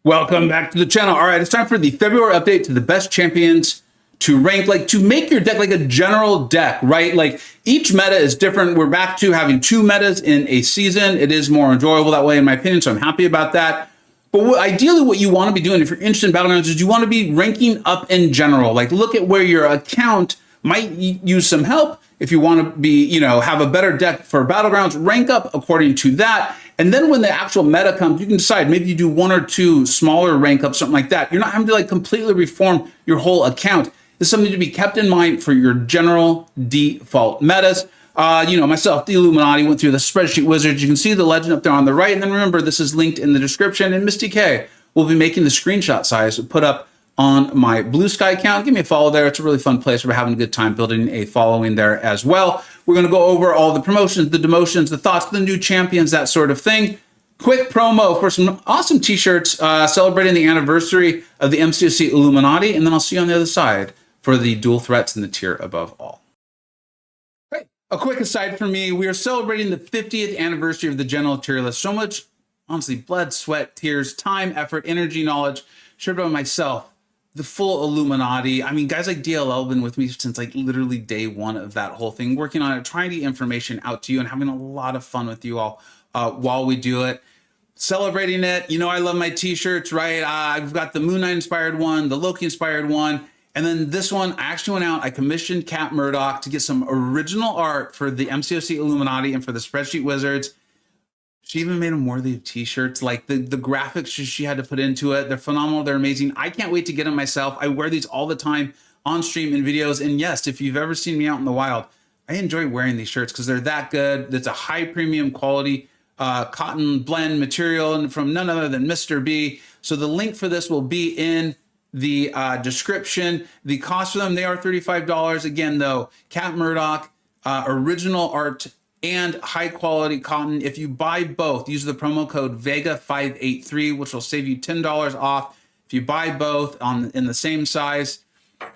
Welcome back to the channel. All right, it's time for the February update to the best champions to rank, like to make your deck like a general deck, right? Like each meta is different. We're back to having 2 metas in a season. It is more enjoyable that way in my opinion, so I'm happy about that. But ideally what you want to be doing if you're interested in Battlegrounds is you want to be ranking up in general. Like look at where your account might use some help. If you want to be, have a better deck for Battlegrounds, rank up according to that. And then when the actual meta comes, you can decide, maybe you do 1 or 2 smaller rank ups, something like that. You're not having to like completely reform your whole account. It's something to be kept in mind for your general default metas. Myself, the Illuminati, went through the spreadsheet wizards. You can see the legend up there on the right. And then remember, this is linked in the description. And Misty K will be making the screenshot size put up on my Blue Sky account. Give me a follow there. It's a really fun place. We're having a good time building a following there as well. We're going to go over all the promotions, the demotions, the thoughts, the new champions, that sort of thing. Quick promo for some awesome t-shirts celebrating the anniversary of the MCoC Illuminati. And then I'll see you on the other side for the dual threats in the tier above all. Right. A quick aside for me, we are celebrating the 50th anniversary of the general tier list. So much, honestly, blood, sweat, tears, time, effort, energy, knowledge shared by myself. The full Illuminati. I mean, guys like DLL have been with me since like literally day 1 of that whole thing, working on it, trying to get information out to you and having a lot of fun with you all while we do it. Celebrating it. I love my t-shirts, right? I've got the Moon Knight inspired one, the Loki inspired one. And then this one, I actually went out, I commissioned Cat Murdoch to get some original art for the MCoC Illuminati and for the Spreadsheet Wizards. She even made them worthy of t-shirts. Like the graphics she had to put into it. They're phenomenal. They're amazing. I can't wait to get them myself. I wear these all the time on stream and videos. And yes, if you've ever seen me out in the wild, I enjoy wearing these shirts because they're that good. It's a high premium quality cotton blend material and from none other than Mr. B. So the link for this will be in the description. The cost for them, they are $35. Again, though, Cat Murdoch, original art, and high quality cotton. If you buy both, use the promo code Vega 583, which will save you $10 off. If you buy both in the same size,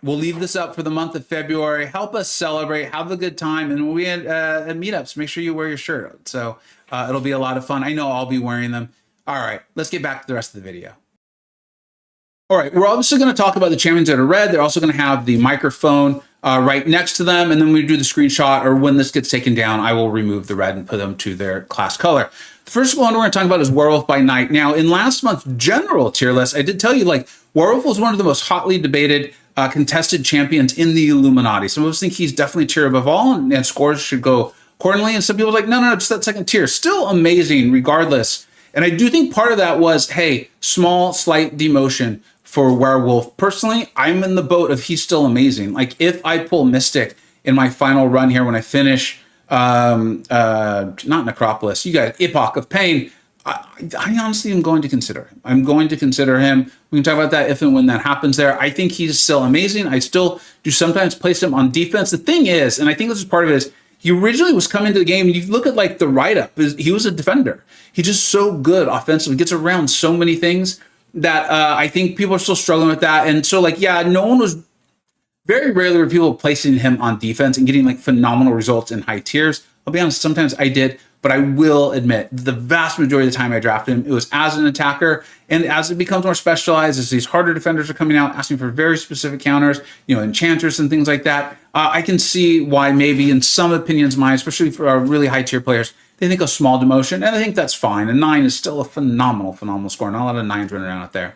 we'll leave this up for the month of February. Help us celebrate, have a good time. And when we at meetups, make sure you wear your shirt. So it'll be a lot of fun. I know I'll be wearing them. All right, let's get back to the rest of the video. All right, we're obviously going to talk about the champions that are red. They're also going to have the microphone right next to them. And then when we do the screenshot or when this gets taken down, I will remove the red and put them to their class color. The first one we're going to talk about is Werewolf by Night. Now, in last month's general tier list, I did tell you, like, Werewolf was one of the most hotly debated contested champions in the Illuminati. Some of us think he's definitely tier above all and scores should go accordingly. And some people are like, no, just that second tier. Still amazing regardless. And I do think part of that was, hey, small, slight demotion for Werewolf. Personally, I'm in the boat of he's still amazing. Like if I pull Mystic in my final run here when I finish, not Necropolis, you got Epoch of Pain, I honestly am going to consider him. I'm going to consider him. We can talk about that if and when that happens there. I think he's still amazing. I still do sometimes place him on defense. The thing is, and I think this is part of it, is he originally was coming to the game, and you look at like the write-up, he was a defender. He's just so good offensively, gets around so many things that I think people are still struggling with that. And so like, yeah, no one was, very rarely were people placing him on defense and getting like phenomenal results in high tiers. I'll be honest, sometimes I did, but I will admit the vast majority of the time I drafted him, it was as an attacker. And as it becomes more specialized, as these harder defenders are coming out, asking for very specific counters, enchanters and things like that, I can see why maybe in some opinions mine, especially for our really high tier players, they think a small demotion, and I think that's fine. A 9 is still a phenomenal score. Not a lot of 9s running around out there.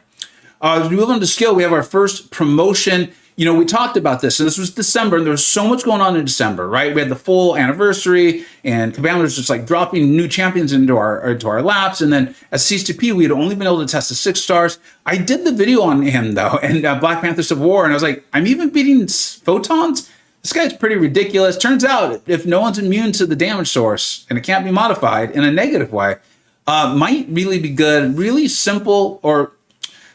As we move on to skill, we have our first promotion. We talked about this, and this was December, and there was so much going on in December, right? We had the full anniversary, and Kabam was just like dropping new champions into our laps, and then at C2P, we had only been able to test the 6 stars. I did the video on him, though, and Black Panther Civil War, and I was like, I'm even beating Photons? This guy's pretty ridiculous. Turns out, if no one's immune to the damage source, and it can't be modified in a negative way, might really be good. Really simple, or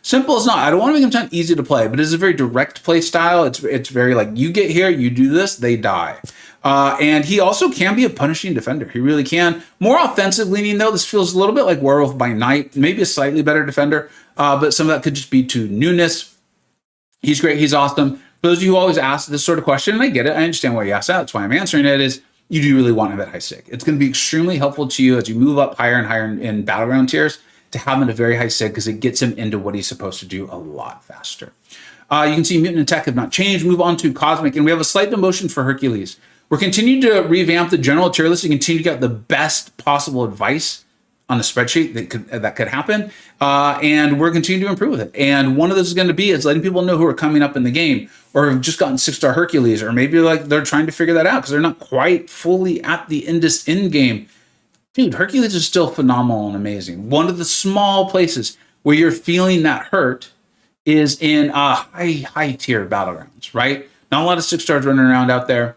simple is not. I don't want to make him sound easy to play, but it's a very direct play style. It's very like, you get here, you do this, they die. And he also can be a punishing defender. He really can. More offensive leaning, though. This feels a little bit like Werewolf by Night. Maybe a slightly better defender, but some of that could just be to newness. He's great. He's awesome. For those of you who always ask this sort of question, and I get it, I understand why you asked that. That's why I'm answering it, is you do really want him at high stick. It's going to be extremely helpful to you as you move up higher and higher in battleground tiers. to have him at a very high sig because it gets him into what he's supposed to do a lot faster. You can see Mutant and Tech have not changed. Move on to Cosmic, and we have a slight demotion for Hercules. We're continuing to revamp the general tier list and continue to get the best possible advice on the spreadsheet that could happen. And we're continuing to improve with it. And one of those is going to be is letting people know who are coming up in the game or have just gotten 6-star Hercules, or maybe like they're trying to figure that out because they're not quite fully at the end game. Dude, Hercules is still phenomenal and amazing. One of the small places where you're feeling that hurt is in high tier Battlegrounds, right? Not a lot of 6-stars running around out there.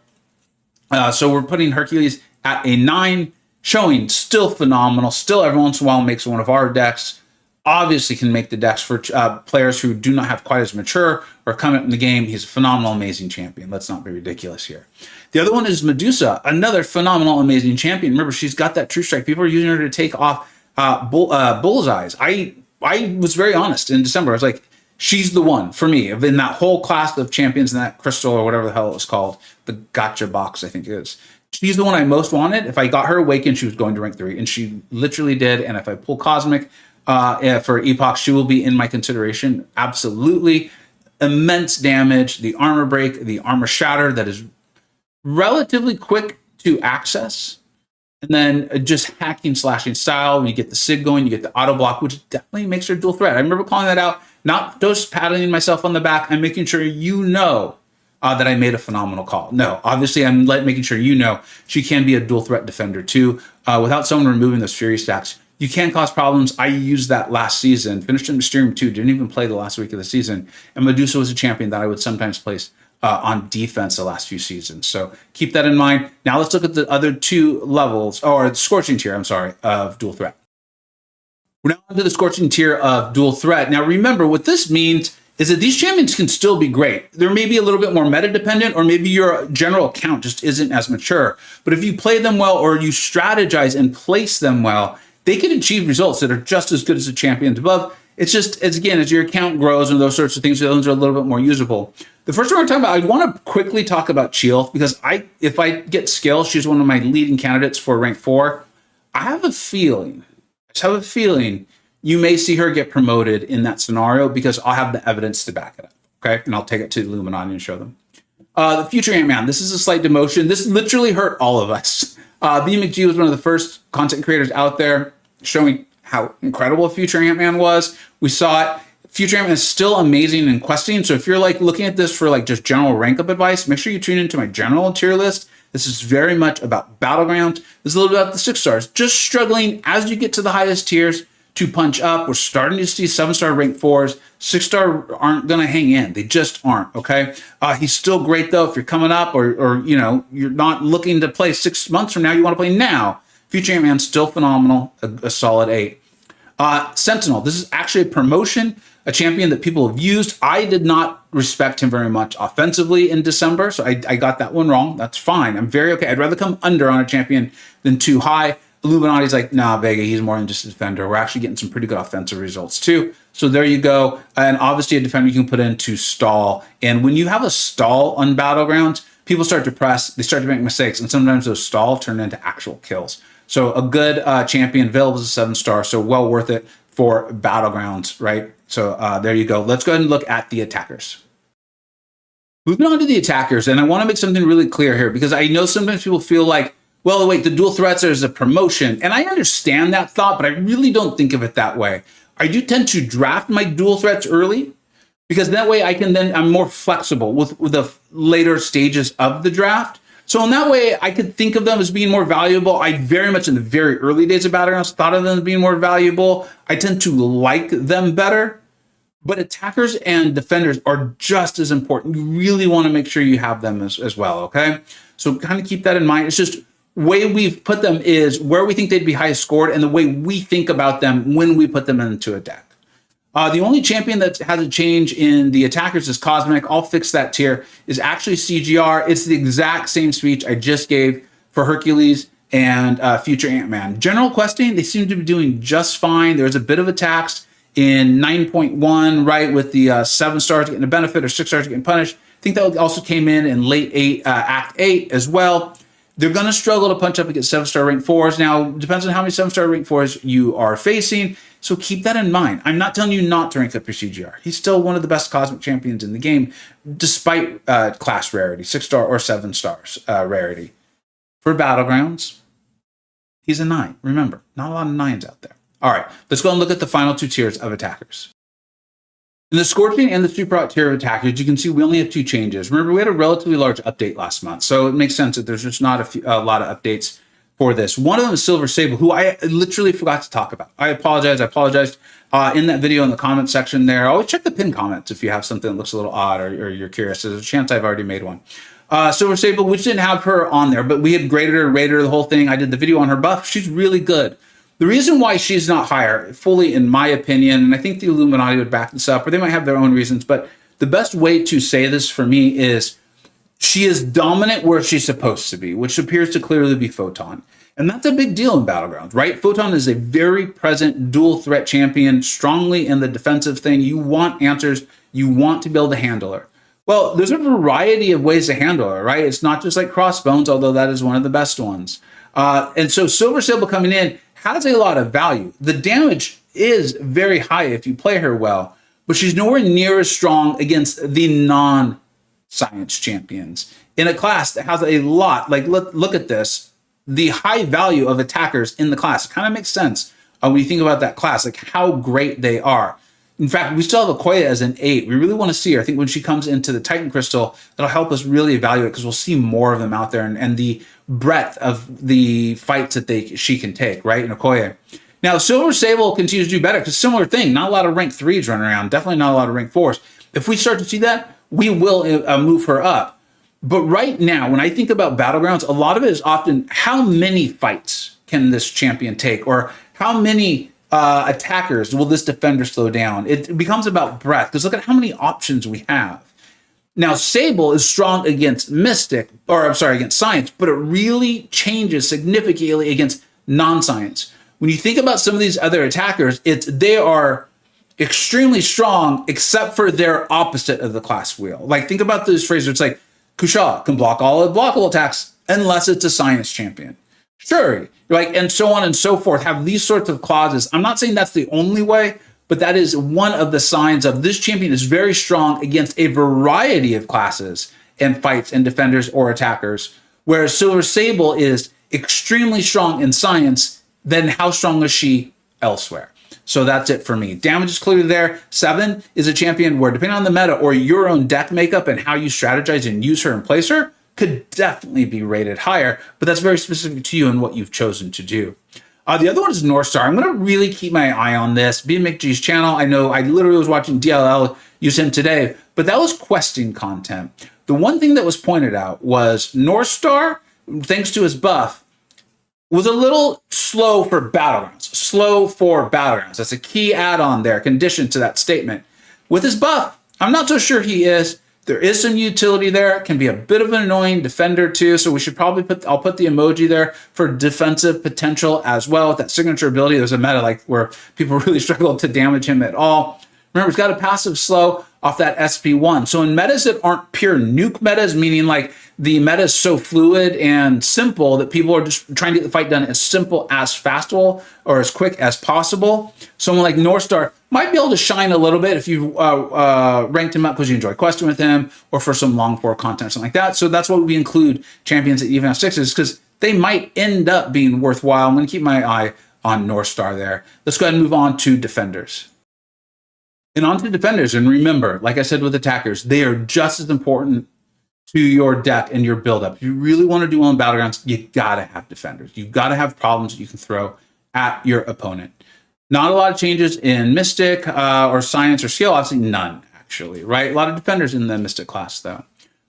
So we're putting Hercules at a 9, showing still phenomenal, still every once in a while makes one of our decks. Obviously can make the decks for players who do not have quite as mature or come up in the game. He's a phenomenal, amazing champion. Let's not be ridiculous here. The other one is Medusa, another phenomenal, amazing champion. Remember, she's got that true strike. People are using her to take off bullseyes. I was very honest in December. I was like, she's the one for me in that whole class of champions in that crystal or whatever the hell it was called, the gotcha box, I think it is. She's the one I most wanted. If I got her awakened, she was going to rank 3, and she literally did. And if I pull Cosmic for Epoch, she will be in my consideration. Absolutely. Immense damage, the armor break, the armor shatter that is relatively quick to access. And then just hacking, slashing style. When you get the SIG going, you get the auto block, which definitely makes her dual threat. I remember calling that out, not just patting myself on the back. I'm making sure you know that I made a phenomenal call. No, obviously I'm making sure you know she can be a dual threat defender too. Without someone removing those Fury stacks, you can cause problems. I used that last season, finished in Mysterium 2, didn't even play the last week of the season. And Medusa was a champion that I would sometimes place on defense the last few seasons. So keep that in mind. Now let's look at the other 2 levels, or the Scorching tier, of dual threat. We're now into the Scorching tier of dual threat. Now remember, what this means is that these champions can still be great. There may be a little bit more meta dependent, or maybe your general account just isn't as mature. But if you play them well, or you strategize and place them well, they can achieve results that are just as good as the champions above. It's just, as your account grows and those sorts of things, those are a little bit more usable. The first one we're talking about, I want to quickly talk about Cheel, because if I get skill, she's one of my leading candidates for rank 4. I have a feeling, you may see her get promoted in that scenario because I'll have the evidence to back it up. Okay. And I'll take it to Illuminati and show them. The future Ant-Man, this is a slight demotion. This literally hurt all of us. BMcG was one of the first content creators out there showing how incredible future Ant-Man was. We saw it. Future Ant-Man is still amazing in questing. So if you're looking at this for just general rank up advice, make sure you tune into my general tier list. This is very much about Battlegrounds. This is a little bit about the 6-stars. Just struggling as you get to the highest tiers to punch up. We're starting to see 7-star rank 4s. 6-star aren't going to hang in. They just aren't, okay? He's still great, though, if you're coming up or you're not looking to play 6 months from now. You want to play now. Future Ant-Man's still phenomenal, a solid 8. Sentinel, this is actually a promotion, a champion that people have used. I did not respect him very much offensively in December, so I got that one wrong. That's fine. I'm very okay. I'd rather come under on a champion than too high. Illuminati's like, nah, Vega, he's more than just a defender. We're actually getting some pretty good offensive results too. So there you go. And obviously a defender you can put in to stall. And when you have a stall on Battlegrounds, people start to press, they start to make mistakes, and sometimes those stall turn into actual kills. So a good champion available as a 7-star, so well worth it for Battlegrounds, right? So there you go. Let's go ahead and look at the attackers. Moving on to the attackers, and I want to make something really clear here, because I know sometimes people feel like, well, wait, the dual threats is a promotion. And I understand that thought, but I really don't think of it that way. I do tend to draft my dual threats early, because that way I'm more flexible with the later stages of the draft. So in that way, I could think of them as being more valuable. I very much in the very early days of Battlegrounds thought of them as being more valuable. I tend to like them better. But attackers and defenders are just as important. You really want to make sure you have them as well, okay? So kind of keep that in mind. It's just way we've put them is where we think they'd be highest scored and the way we think about them when we put them into a deck. The only champion that has a change in the attackers is Cosmic. I'll fix that tier. Is actually CGR. It's the exact same speech I just gave for Hercules and future Ant-Man. General questing, they seem to be doing just fine. There's a bit of a tax in 9.1, right, with the 7 stars getting a benefit or 6 stars getting punished. I think that also came in late Act 8 as well. They're going to struggle to punch up against 7-star rank 4s. Now, depends on how many 7-star rank 4s you are facing, so keep that in mind. I'm not telling you not to rank up your CGR. He's still one of the best cosmic champions in the game, despite class rarity, 6-star or 7 stars rarity. For Battlegrounds, he's a 9. Remember, not a lot of 9s out there. All right, let's go and look at the final 2 tiers of attackers. In the Scorching and the Super Hot tier of attackers, you can see we only have 2 changes. Remember, we had a relatively large update last month, so it makes sense that there's just not a lot of updates for this. One of them is Silver Sable, who I literally forgot to talk about. I apologize. In that video in the comment section there. Always check the pinned comments if you have something that looks a little odd or you're curious. There's a chance I've already made one. Silver Sable, which didn't have her on there, but we had graded her, rated her, the whole thing. I did the video on her buff. She's really good. The reason why she's not higher, fully in my opinion, and I think the Illuminati would back this up, or they might have their own reasons, but the best way to say this for me is she is dominant where she's supposed to be, which appears to clearly be Photon. And that's a big deal in Battlegrounds, right? Photon is a very present dual threat champion, strongly in the defensive thing. You want answers. You want to be able to handle her. Well, there's a variety of ways to handle her, right? It's not just like Crossbones, although that is one of the best ones. And so Silver Sable coming in has a lot of value. The damage is very high if you play her well, but she's nowhere near as strong against the non-science champions in a class that has a lot. Like, look at this. The high value of attackers in the class. It kind of makes sense when you think about that class, like how great they are. In fact, we still have Okoye as an 8. We really want to see her. I think when she comes into the Titan Crystal, that'll help us really evaluate because we'll see more of them out there and the breadth of the fights that she can take, right, in Okoye. Now, Silver Sable continues to do better because similar thing, not a lot of rank 3s running around, definitely not a lot of rank 4s. If we start to see that, we will move her up. But right now, when I think about Battlegrounds, a lot of it is often how many fights can this champion take or how many attackers will this defender slow down? It becomes about breadth because look at how many options we have. Now, Sable is strong against against Science, but it really changes significantly against non-Science. When you think about some of these other attackers, they are extremely strong except for their opposite of the class wheel. Like think about this phrase where it's like, Kusha can block all blockable attacks unless it's a Science champion. Sure, like, and so on and so forth, have these sorts of clauses. I'm not saying that's the only way, but that is one of the signs of this champion is very strong against a variety of classes and fights and defenders or attackers, whereas Silver Sable is extremely strong in Science, then how strong is she elsewhere? So that's it for me. Damage is clearly there. 7 is a champion where, depending on the meta or your own deck makeup and how you strategize and use her and place her, could definitely be rated higher, but that's very specific to you and what you've chosen to do. The other one is North Star. I'm going to really keep my eye on this. BMcG's channel, I know I literally was watching DLL use him today, but that was questing content. The one thing that was pointed out was North Star, thanks to his buff, was a little slow for Battlegrounds. That's a key add-on there, condition to that statement. With his buff, I'm not so sure he is. There is some utility there. It can be a bit of an annoying defender too, so we should probably I'll put the emoji there for defensive potential as well. With that signature ability, there's a meta like where people really struggle to damage him at all. Remember, he's got a passive slow off that SP1. So in metas that aren't pure nuke metas, meaning like the meta is so fluid and simple that people are just trying to get the fight done as simple as fastball or as quick as possible. Someone like North Star might be able to shine a little bit if you ranked him up because you enjoy questing with him or for some long forward content or something like that. So that's why we include champions at even F6s because they might end up being worthwhile. I'm going to keep my eye on North Star there. Let's go ahead and move on to defenders. And on to defenders. And remember, like I said with attackers, they are just as important to your deck and your buildup. If you really want to do well in Battlegrounds, you got to have defenders. You've got to have problems that you can throw at your opponent. Not a lot of changes in Mystic or Science or Skill. Obviously none, actually, right? A lot of defenders in the Mystic class, though.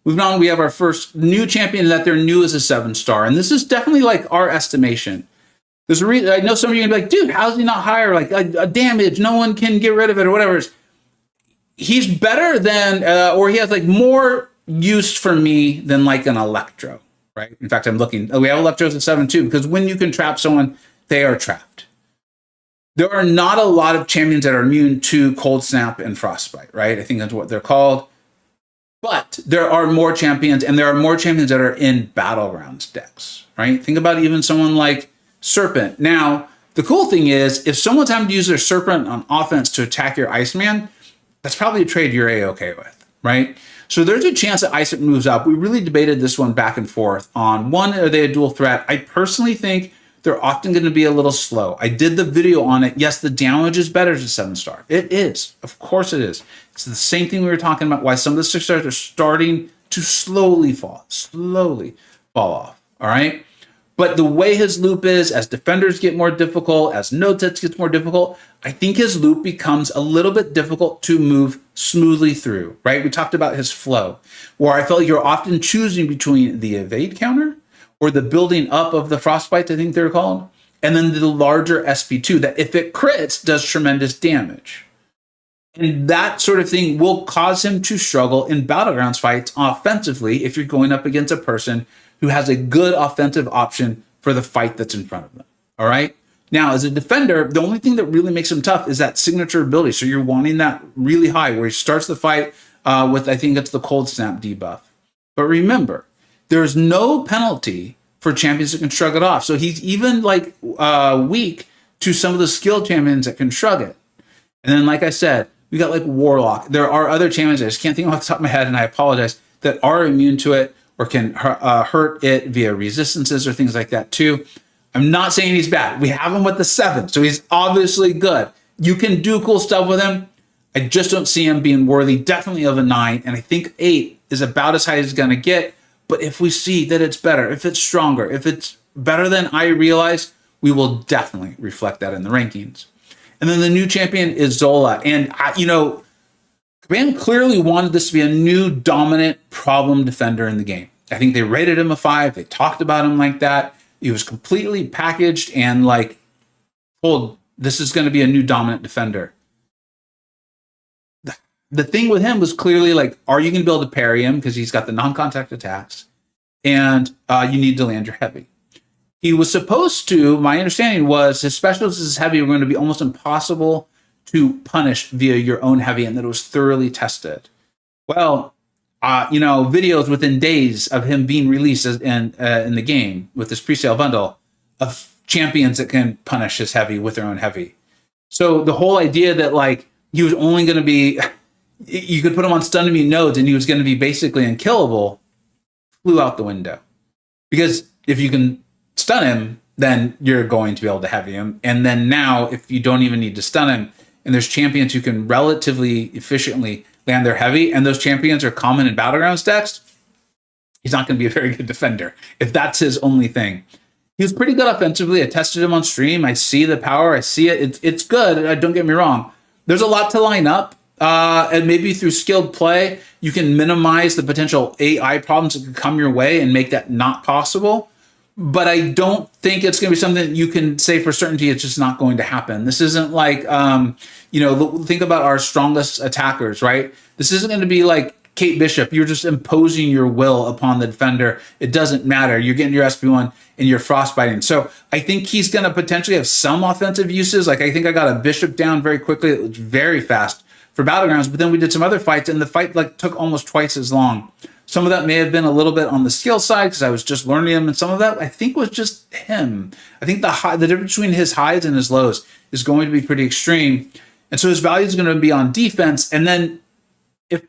Moving on, we have our first new champion that they're new as a 7-star. And this is definitely like our estimation. There's a reason. I know some of you are going to be like, dude, how is he not higher? Like a damage, no one can get rid of it or whatever. He's better than, or he has like more use for me than like an Electro, right? In fact, I'm looking, we have Electros at 7 too, because when you can trap someone, they are trapped. There are not a lot of champions that are immune to Cold Snap and Frostbite, right? I think that's what they're called. But there are more champions, and there are more champions that are in Battlegrounds decks, right? Think about even someone like Serpent. Now, the cool thing is, if someone's having to use their Serpent on offense to attack your Iceman, that's probably a trade you're A-okay with, right? So there's a chance that Iceman moves up. We really debated this one back and forth on, one, are they a dual threat? I personally think they're often going to be a little slow. I did the video on it. Yes, the damage is better as a 7-star. It is. Of course it is. It's the same thing we were talking about, why some of the 6-stars are starting to slowly fall off, all right? But the way his loop is, as defenders get more difficult, as node sets gets more difficult, I think his loop becomes a little bit difficult to move smoothly through, right? We talked about his flow, where I felt like you're often choosing between the evade counter or the building up of the frostbites, I think they're called, and then the larger SP2 that if it crits does tremendous damage. And that sort of thing will cause him to struggle in Battlegrounds fights offensively if you're going up against a person who has a good offensive option for the fight that's in front of them. All right. Now, as a defender, the only thing that really makes him tough is that signature ability. So you're wanting that really high where he starts the fight with, I think it's the cold snap debuff. But remember, there's no penalty for champions that can shrug it off. So he's even like weak to some of the skilled champions that can shrug it. And then, like I said, we got like Warlock. There are other champions, I just can't think off the top of my head, and I apologize, that are immune to it or can hurt it via resistances or things like that too. I'm not saying he's bad. We have him with the 7, so he's obviously good. You can do cool stuff with him. I just don't see him being worthy, definitely of a 9, and I think 8 is about as high as he's going to get. But if we see that it's better, if it's stronger, if it's better than I realize, we will definitely reflect that in the rankings. And then the new champion is Zola. And, Command clearly wanted this to be a new dominant problem defender in the game. I think they rated him a 5. They talked about him like that. He was completely packaged and like told this is going to be a new dominant defender. The thing with him was clearly like, are you going to be able to parry him? Because he's got the non-contact attacks. And you need to land your heavy. He was supposed to, my understanding was, his specials as heavy were going to be almost impossible to punish via your own heavy, and that it was thoroughly tested. Well, videos within days of him being released in the game with this pre-sale bundle of champions that can punish his heavy with their own heavy. So the whole idea that like he was only going to be, you could put him on stun immune nodes and he was going to be basically unkillable, flew out the window. Because if you can stun him, then you're going to be able to heavy him. And then now, if you don't even need to stun him, and there's champions who can relatively efficiently land their heavy, and those champions are common in Battlegrounds decks, he's not going to be a very good defender if that's his only thing. He was pretty good offensively. I tested him on stream. I see the power. I see it. It's good. Don't get me wrong. There's a lot to line up. And maybe through skilled play, you can minimize the potential AI problems that could come your way and make that not possible. But I don't think it's going to be something that you can say for certainty it's just not going to happen. This isn't like, think about our strongest attackers, right? This isn't going to be like Kate Bishop. You're just imposing your will upon the defender. It doesn't matter. You're getting your SP1 and you're frostbiting. So I think he's going to potentially have some offensive uses. Like I think I got a Bishop down very quickly. It was very fast for Battlegrounds, but then we did some other fights and the fight like took almost twice as long. Some of that may have been a little bit on the skill side because I was just learning him, and some of that I think was just him. I think the difference between his highs and his lows is going to be pretty extreme, and so his value is going to be on defense. And then if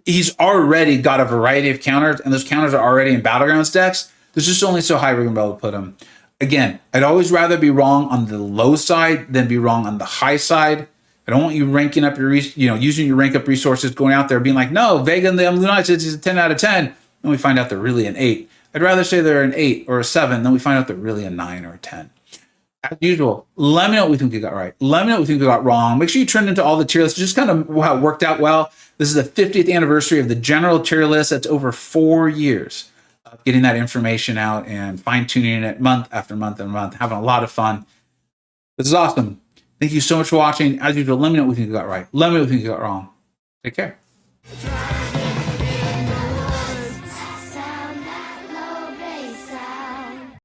he's already got a variety of counters, and those counters are already in Battlegrounds decks, there's just only so high we're going to be able to put him. Again, I'd always rather be wrong on the low side than be wrong on the high side. I don't want you ranking up your, using your rank up resources, going out there being like, no, Vega and the Lunatic is a 10 out of 10. Then we find out they're really an 8. I'd rather say they're an 8 or a 7 than we find out they're really a 9 or a 10. As usual, let me know what we think we got right. Let me know what we think we got wrong. Make sure you turn into all the tier lists. Just kind of how it worked out well. This is the 50th anniversary of the general tier list. That's over 4 years of getting that information out and fine-tuning it month after month and month, having a lot of fun. This is awesome. Thank you so much for watching. As usual, let me know what you think you got right. Let me know what you think you got wrong. Take care.